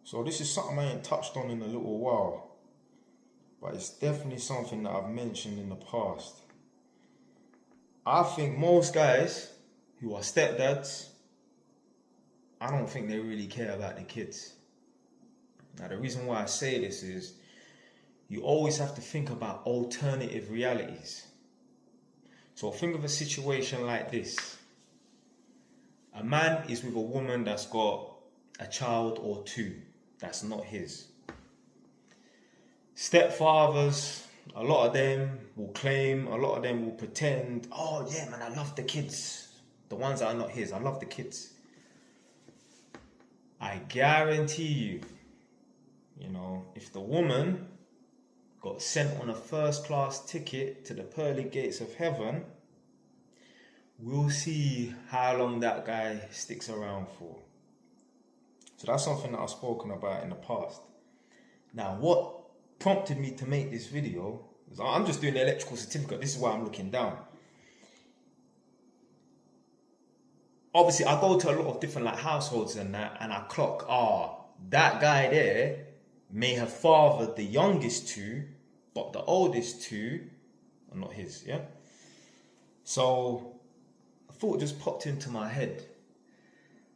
So this is something I ain't touched on in a little while, but it's definitely something that I've mentioned in the past. I think most guys who are stepdads, I don't think they really care about the kids. Now the reason why I say this is you always have to think about alternative realities. So think of a situation like this. A man is with a woman that's got a child or two that's not his. Stepfathers, a lot of them will claim, a lot of them will pretend, oh yeah man, I love the kids. The ones that are not his, I love the kids. I guarantee you, if the woman got sent on a first class ticket to the pearly gates of heaven, we'll see how long that guy sticks around for. So that's something that I've spoken about in the past. Now, what prompted me to make this video is I'm just doing the electrical certificate. This is why I'm looking down. Obviously, I go to a lot of different households and that, and I clock, that guy there may have fathered the youngest two, but the oldest two are not his, yeah? So a thought just popped into my head.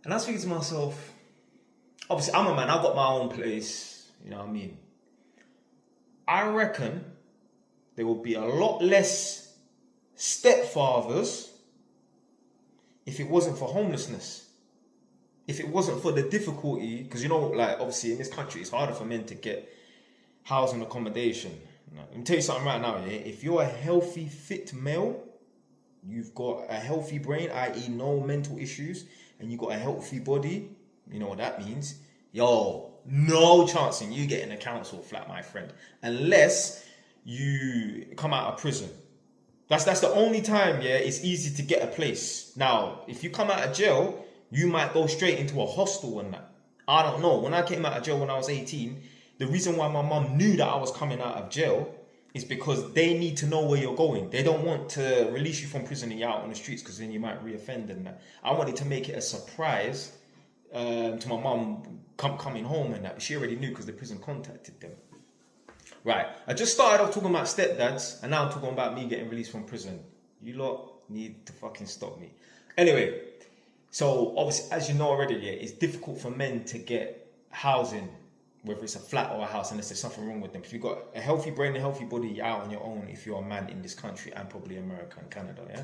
And I was thinking to myself, obviously I'm a man, I've got my own place, you know what I mean? I reckon there will be a lot less stepfathers if it wasn't for homelessness. If it wasn't for the difficulty, because obviously in this country it's harder for men to get housing accommodation. Let me tell you something right now, yeah? If you're a healthy, fit male, you've got a healthy brain, i.e. no mental issues, and you've got a healthy body, you know what that means? No chance in you getting a council flat, my friend, unless you come out of prison. That's the only time, yeah, it's easy to get a place. Now, if you come out of jail, you might go straight into a hostel and that. I don't know. When I came out of jail when I was 18, the reason why my mum knew that I was coming out of jail is because they need to know where you're going. They don't want to release you from prison and you're out on the streets because then you might reoffend and that. I wanted to make it a surprise to my mum coming home and that. She already knew because the prison contacted them. Right, I just started off talking about stepdads and now I'm talking about me getting released from prison. You lot need to fucking stop me. Anyway, so obviously, as you know already, yeah, it's difficult for men to get housing, whether it's a flat or a house, unless there's something wrong with them. If you've got a healthy brain, a healthy body, you're out on your own if you're a man in this country and probably America and Canada, yeah?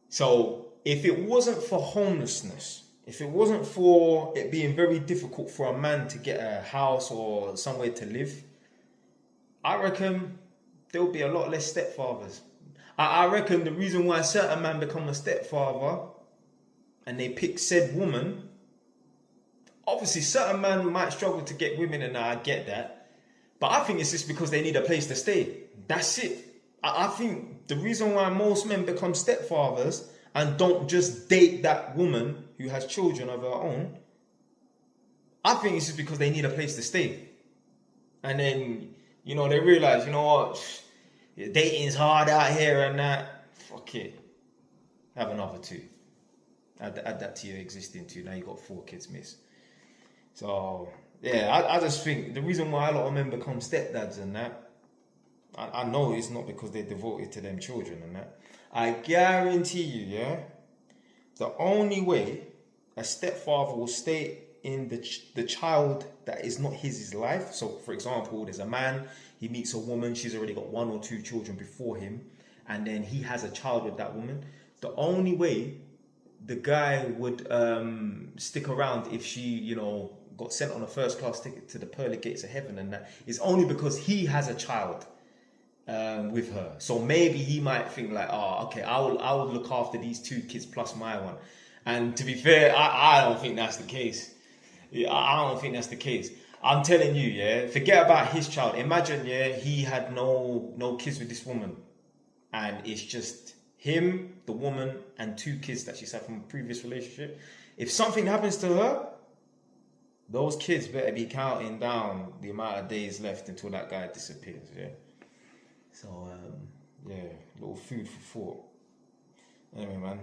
So if it wasn't for homelessness, if it wasn't for it being very difficult for a man to get a house or somewhere to live, I reckon there'll be a lot less stepfathers. I reckon the reason why certain men become a stepfather and they pick said woman, obviously certain men might struggle to get women and I get that. But I think it's just because they need a place to stay. That's it. I think the reason why most men become stepfathers and don't just date that woman who has children of her own, I think it's just because they need a place to stay. And then, they realize, dating's hard out here and that. Fuck it. Have another two. Add that to your existing two. Now you got 4 kids, miss. So, yeah, I just think the reason why a lot of men become stepdads and that, I know it's not because they're devoted to them children and that. I guarantee you, yeah, the only way a stepfather will stay in the child that is not his life. So, for example, there's a man, he meets a woman, she's already got 1 or 2 children before him, and then he has a child with that woman. The only way the guy would stick around if she, got sent on a first class ticket to the pearly gates of heaven and that is only because he has a child with her. So maybe he might think like, okay, I will look after these 2 kids plus my one. And to be fair, I don't think that's the case. I don't think that's the case. I'm telling you, yeah, forget about his child. Imagine, yeah, he had no kids with this woman. And it's just him, the woman, and 2 kids that she's had from a previous relationship. If something happens to her, those kids better be counting down the amount of days left until that guy disappears, yeah? So, little food for thought. Anyway, man,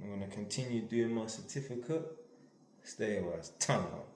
I'm going to continue doing my certificate. Stay wise. Tongue out.